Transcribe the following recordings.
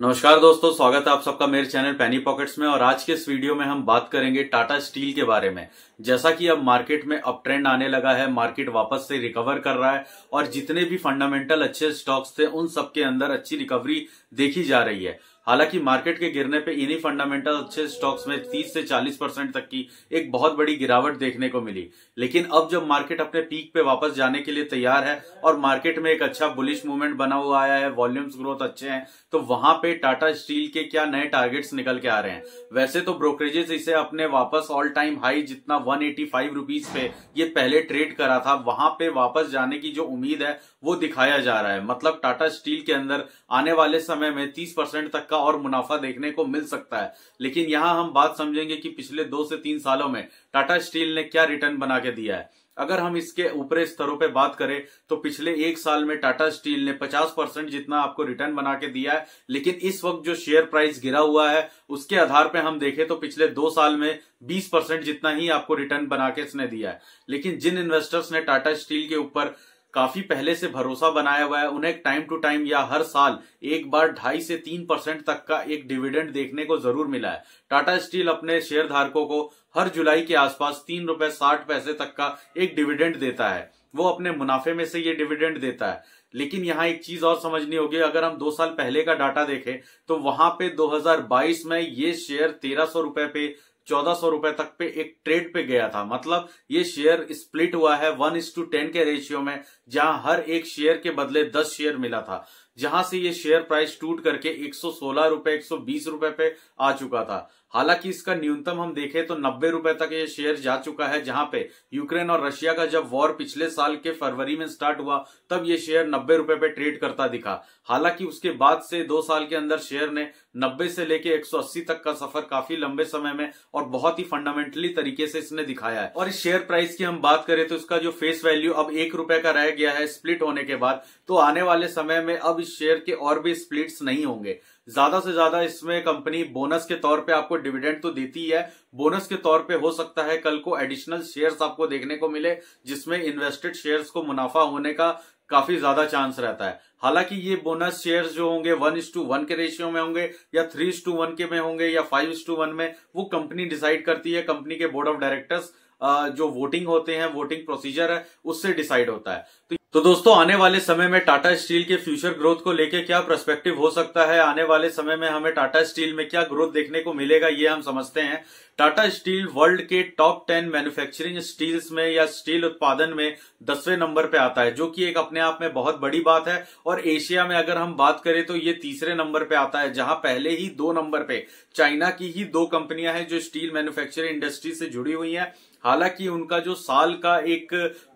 नमस्कार दोस्तों, स्वागत है आप सबका मेरे चैनल पेनी पॉकेट्स में। और आज के इस वीडियो में हम बात करेंगे टाटा स्टील के बारे में। जैसा कि अब मार्केट में अप ट्रेंड आने लगा है, मार्केट वापस से रिकवर कर रहा है और जितने भी फंडामेंटल अच्छे स्टॉक्स थे उन सब के अंदर अच्छी रिकवरी देखी जा रही है। हालांकि मार्केट के गिरने पे इन्हीं फंडामेंटल अच्छे स्टॉक्स में 30 से 40% तक की एक बहुत बड़ी गिरावट देखने को मिली। लेकिन अब जब मार्केट अपने पीक पे वापस जाने के लिए तैयार है और मार्केट में एक अच्छा बुलिश मूवमेंट बना हुआ आया है, वॉल्यूम्स ग्रोथ अच्छे हैं, तो वहां पे टाटा स्टील के क्या नए टारगेट्स निकल के आ रहे हैं। वैसे तो ब्रोकरेजेस इसे अपने वापस ऑल टाइम हाई जितना 185 रुपीज पे ये पहले ट्रेड करा था, वहां पे वापस जाने की जो उम्मीद है वो दिखाया जा रहा है। मतलब टाटा स्टील के अंदर आने वाले समय में 30% तक का और मुनाफा देखने को मिल सकता है। लेकिन यहां हम बात समझेंगे कि पिछले 2 से 3 सालों में टाटा स्टील ने क्या रिटर्न बना के दिया है। अगर हम इसके ऊपरी स्तरों पे बात करें तो पिछले 1 साल में टाटा स्टील ने 50% जितना आपको रिटर्न बना के दिया है। लेकिन इस वक्त जो शेयर प्राइस गिरा हुआ है उसके आधार पे हम देखें तो पिछले 2 साल में 20% जितना ही आपको रिटर्न बना के इसने दिया है। लेकिन जिन इन्वेस्टर्स ने टाटा स्टील के ऊपर काफी पहले से भरोसा बनाया हुआ है, उन्हें टाइम टू टाइम या हर साल एक बार 2.5 से 3% तक का एक डिविडेंड देखने को जरूर मिला है। टाटा स्टील अपने शेयर धारकों को हर जुलाई के आसपास 3.60 रुपए तक का एक डिविडेंड देता है। वो अपने मुनाफे में से ये डिविडेंड देता है। लेकिन यहाँ एक चीज और समझनी होगी, अगर हम 2 साल पहले का डाटा देखें तो वहां पे 2022 में ये शेयर 1300 रुपए पे 1400 रुपए तक पे एक ट्रेड पे गया था। मतलब ये शेयर स्प्लिट हुआ है 1:10 के रेशियो में, जहां हर एक शेयर के बदले 10 शेयर मिला था। जहां से ये शेयर प्राइस टूट करके 116 रुपए 120 रुपए पे आ चुका था। हालांकि इसका न्यूनतम हम देखें तो 90 रुपए तक ये शेयर जा चुका है। जहां पे यूक्रेन और रशिया का जब वॉर पिछले साल के फरवरी में स्टार्ट हुआ तब ये शेयर 90 रुपए पे ट्रेड करता दिखा। हालांकि उसके बाद से 2 साल के अंदर शेयर ने 90 से लेके 180 तक का सफर काफी लंबे समय में और बहुत ही फंडामेंटली तरीके से इसने दिखाया है। और इस शेयर प्राइस की हम बात करें तो इसका जो फेस वैल्यू अब 1 रुपए का रह गया है स्प्लिट होने के बाद, तो आने वाले समय में अब इस शेयर के और भी स्प्लिट्स नहीं होंगे। ज्यादा से ज्यादा इसमें कंपनी बोनस के तौर पे आपको डिविडेंड तो देती है। बोनस के तौर पे हो सकता है कल को एडिशनल शेयर्स आपको देखने को मिले, जिसमें इन्वेस्टेड शेयर्स को मुनाफा होने का काफी ज्यादा चांस रहता है। हालांकि ये बोनस शेयर्स जो होंगे 1:1 के रेशियो में होंगे या 3:1 के में होंगे या 5:1 में, वो कंपनी डिसाइड करती है। कंपनी के बोर्ड ऑफ डायरेक्टर्स जो वोटिंग होते हैं, वोटिंग प्रोसीजर है, उससे डिसाइड होता है। तो दोस्तों, आने वाले समय में टाटा स्टील के फ्यूचर ग्रोथ को लेके क्या पर्सपेक्टिव हो सकता है, आने वाले समय में हमें टाटा स्टील में क्या ग्रोथ देखने को मिलेगा, ये हम समझते हैं। टाटा स्टील वर्ल्ड के टॉप 10 मैन्युफैक्चरिंग स्टील्स में या स्टील उत्पादन में 10वें नंबर पे आता है, जो कि एक अपने आप में बहुत बड़ी बात है। और एशिया में अगर हम बात करें तो ये 3रे नंबर पे आता है, जहां पहले ही 2 नंबर पे चाइना की ही 2 कंपनियां हैं जो स्टील मैन्युफैक्चरिंग इंडस्ट्री से जुड़ी हुई हैं। हालांकि उनका जो साल का एक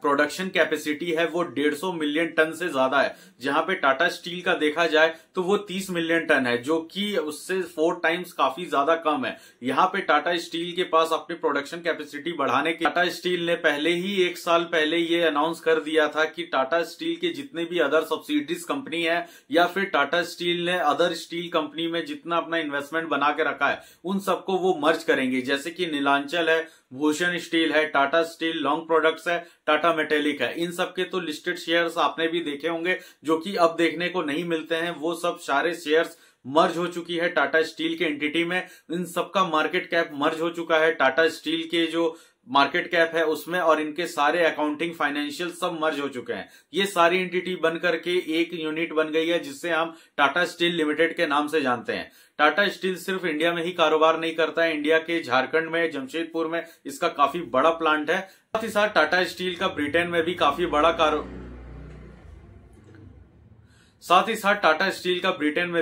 प्रोडक्शन कैपेसिटी है वो 150 मिलियन टन से ज्यादा है, जहां पे टाटा स्टील का देखा जाए तो वो 30 मिलियन टन है, जो कि उससे 4 टाइम्स काफी ज्यादा कम है। यहाँ पे टाटा स्टील के पास अपनी प्रोडक्शन कैपेसिटी बढ़ाने के टाटा स्टील ने पहले ही 1 साल पहले ये अनाउंस कर दिया था कि टाटा स्टील के जितने भी अदर सब्सिडीज कंपनी है या फिर टाटा स्टील ने अदर स्टील कंपनी में जितना अपना इन्वेस्टमेंट बना के रखा है उन सबको वो मर्ज करेंगे। जैसे कि नीलांचल है, भूषण स्टील है, टाटा स्टील लॉन्ग प्रोडक्ट्स है, टाटा मेटेलिक है। इन सब के तो लिस्टेड शेयर्स आपने भी देखे होंगे जो कि अब देखने को नहीं मिलते हैं। वो सब सारे शेयर्स मर्ज हो चुकी है टाटा स्टील के एंटिटी में। इन सबका मार्केट कैप मर्ज हो चुका है टाटा स्टील के जो मार्केट कैप है उसमें, और इनके सारे अकाउंटिंग फाइनेंशियल सब मर्ज हो चुके हैं। ये सारी एंटिटी बन करके एक यूनिट बन गई है जिससे हम टाटा स्टील लिमिटेड के नाम से जानते हैं। टाटा स्टील सिर्फ इंडिया में ही कारोबार नहीं करता है, इंडिया के झारखंड में जमशेदपुर में इसका काफी बड़ा प्लांट है। साथ ही साथ टाटा स्टील का ब्रिटेन में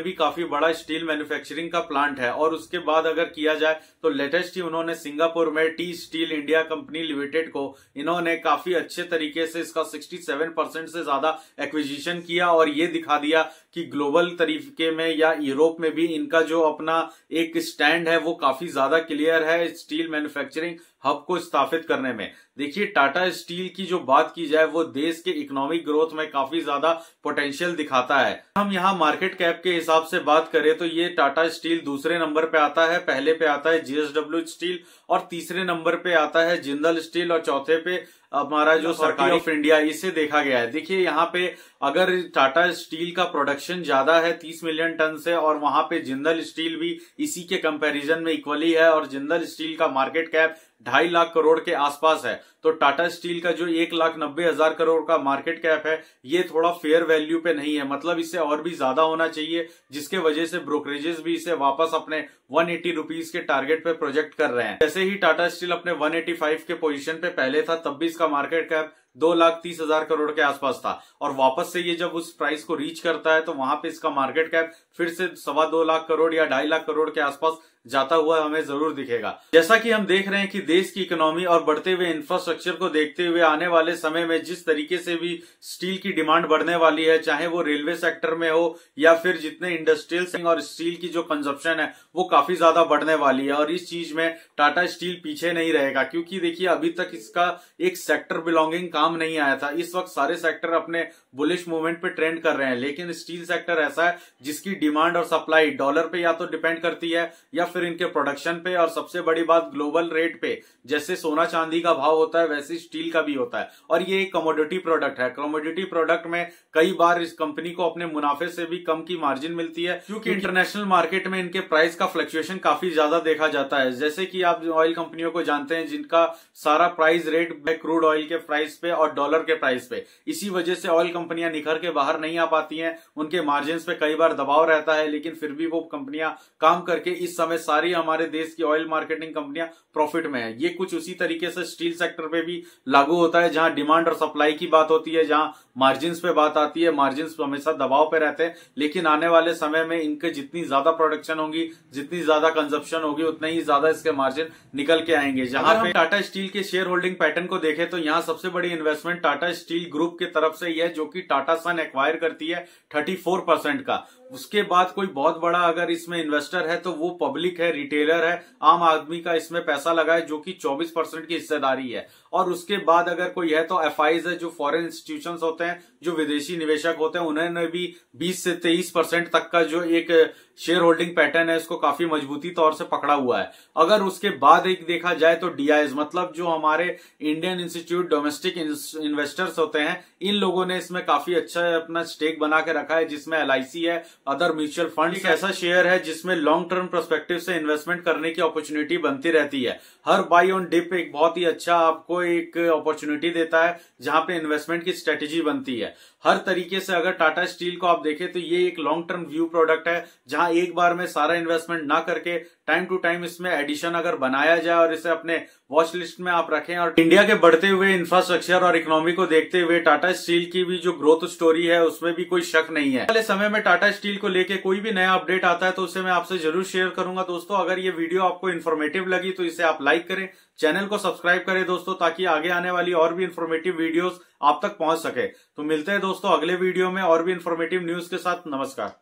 भी काफी बड़ा स्टील मैन्युफैक्चरिंग का प्लांट है। और उसके बाद अगर किया जाए तो लेटेस्ट ही उन्होंने सिंगापुर में T steel India company limited को इन्होंने काफी अच्छे तरीके से इसका 67% से ज्यादा एक्विजिशन किया और ये दिखा दिया कि ग्लोबल तरीके में या यूरोप में भी इनका जो अपना एक स्टैंड है वो काफी ज्यादा क्लियर है स्टील मैन्युफैक्चरिंग हब को स्थापित करने में। देखिए, टाटा स्टील की जो बात की जाए वो देश के इकोनॉमिक ग्रोथ में काफी ज्यादा पोटेंशियल दिखाता है। हम यहाँ मार्केट कैप के हिसाब से बात करें तो ये टाटा स्टील 2रे नंबर पे आता है, पहले पे आता है जेएसडब्ल्यू स्टील और 3रे नंबर पे आता है जिंदल स्टील और चौथे पे हमारा जो सरकारी ऑफ इंडिया, इसे देखा गया है। देखिए यहाँ पे अगर टाटा स्टील का प्रोडक्शन ज्यादा है 30 मिलियन टन से, और वहां पे जिंदल स्टील भी इसी के कंपैरिजन में इक्वली है, और जिंदल स्टील का मार्केट कैप 2.5 लाख करोड़ के आसपास है, तो टाटा स्टील का जो 1,90,000 करोड़ का मार्केट कैप है ये थोड़ा फेयर वैल्यू पे नहीं है। मतलब इससे और भी ज्यादा होना चाहिए, जिसके वजह से ब्रोकरेजेस भी इसे वापस अपने 180 रुपीज के टारगेट पे प्रोजेक्ट कर रहे हैं। जैसे ही टाटा स्टील अपने 185 के पोजीशन पे पहले था, तब भी इसका मार्केट कैप 2,30,000 करोड़ के आसपास था, और वापस से ये जब उस प्राइस को रीच करता है तो वहां पे इसका मार्केट कैप फिर से 2.25 लाख करोड़ या 2.5 लाख करोड़ के आसपास जाता हुआ हमें जरूर दिखेगा। जैसा कि हम देख रहे हैं कि देश की इकोनॉमी और बढ़ते हुए इंफ्रास्ट्रक्चर को देखते हुए आने वाले समय में जिस तरीके से भी स्टील की डिमांड बढ़ने वाली है, चाहे वो रेलवे सेक्टर में हो या फिर जितने इंडस्ट्रियल और स्टील की जो कंजप्शन है वो काफी ज्यादा बढ़ने वाली है, और इस चीज में टाटा स्टील पीछे नहीं रहेगा। क्योंकि देखिए अभी तक इसका एक सेक्टर बिलोंगिंग काम नहीं आया था। इस वक्त सारे सेक्टर अपने बुलिश मूवमेंट पे ट्रेंड कर रहे हैं, लेकिन स्टील सेक्टर ऐसा है जिसकी डिमांड और सप्लाई डॉलर पे या तो डिपेंड करती है या फिर इनके प्रोडक्शन पे, और सबसे बड़ी बात ग्लोबल रेट पे। जैसे सोना चांदी का भाव होता है वैसे स्टील का भी होता है, और ये एक कमोडिटी प्रोडक्ट है। कमोडिटी प्रोडक्ट में कई बार इस कंपनी को अपने मुनाफे से भी कम की मार्जिन मिलती है, क्योंकि इंटरनेशनल मार्केट में इनके प्राइस का फ्लक्चुएशन काफी ज्यादा देखा जाता है। जैसे कि आप ऑयल कंपनियों को जानते हैं जिनका सारा प्राइस रेट क्रूड ऑयल के प्राइस पे और डॉलर के प्राइस पे, इसी वजह से ऑयल कंपनियां निखर के बाहर नहीं आ पाती हैं, उनके मार्जिन पे कई बार दबाव रहता है, लेकिन फिर भी वो कंपनियां काम करके इस समय सारी हमारे देश की ऑयल मार्केटिंग कंपनियां प्रॉफिट में है। ये कुछ उसी तरीके से स्टील सेक्टर पे भी लागू होता है, जहां डिमांड और सप्लाई की बात होती है, जहां मार्जिन पे बात आती है। मार्जिन हमेशा दबाव पे रहते हैं, लेकिन आने वाले समय में इनके जितनी ज्यादा प्रोडक्शन होगी, जितनी ज्यादा कंजप्शन होगी, उतने ही ज्यादा इसके मार्जिन निकल के आएंगे। जहां पे टाटा स्टील के शेयर होल्डिंग पैटर्न को देखें तो यहाँ सबसे बड़ी इन्वेस्टमेंट टाटा स्टील ग्रुप की तरफ से है, जो कि टाटा सन एक्वायर करती है 34% का। उसके बाद कोई बहुत बड़ा अगर इसमें इन्वेस्टर है तो वो पब्लिक है, रिटेलर है, आम आदमी का इसमें पैसा लगा है, जो कि 24% की हिस्सेदारी है। और उसके बाद अगर कोई है तो एफआईज है, जो फॉरेन इंस्टीट्यूशंस होते हैं, जो विदेशी निवेशक होते हैं, उन्होंने भी 20 से 23% तक का जो एक शेयर होल्डिंग पैटर्न है इसको काफी मजबूती तौर से पकड़ा हुआ है। अगर उसके बाद एक देखा जाए तो डीआईएस, मतलब जो हमारे इंडियन इंस्टीट्यूट डोमेस्टिक इन्वेस्टर्स होते हैं, इन लोगों ने इसमें काफी अच्छा अपना स्टेक बना के रखा है, जिसमें एलआईसी है, अदर म्यूचुअल फंड एक ऐसा शेयर है जिसमें लॉन्ग टर्म पर्सपेक्टिव से इन्वेस्टमेंट करने की अपॉर्चुनिटी बनती रहती है। हर बाई ऑन डिप एक बहुत ही अच्छा आपको एक अपॉर्चुनिटी देता है, जहां पे इन्वेस्टमेंट की स्ट्रेटेजी बनती है। हर तरीके से अगर टाटा स्टील को आप देखें तो ये एक लॉन्ग टर्म व्यू प्रोडक्ट है, जहां एक बार में सारा इन्वेस्टमेंट ना करके टाइम टू टाइम इसमें एडिशन अगर बनाया जाए और इसे अपने वॉच लिस्ट में आप रखें। और इंडिया के बढ़ते हुए इंफ्रास्ट्रक्चर और इकोनॉमी को देखते हुए टाटा स्टील की भी जो ग्रोथ स्टोरी है उसमें भी कोई शक नहीं है। अगले समय में टाटा स्टील को लेके कोई भी नया अपडेट आता है तो उसे मैं आपसे जरूर शेयर करूंगा। दोस्तों, अगर ये वीडियो आपको इन्फॉर्मेटिव लगी तो इसे आप लाइक करें, चैनल को सब्सक्राइब करें दोस्तों, ताकि आगे आने वाली और भी इन्फॉर्मेटिव वीडियोस आप तक पहुंच सके। तो मिलते हैं दोस्तों अगले वीडियो में और भी इन्फॉर्मेटिव न्यूज के साथ। नमस्कार।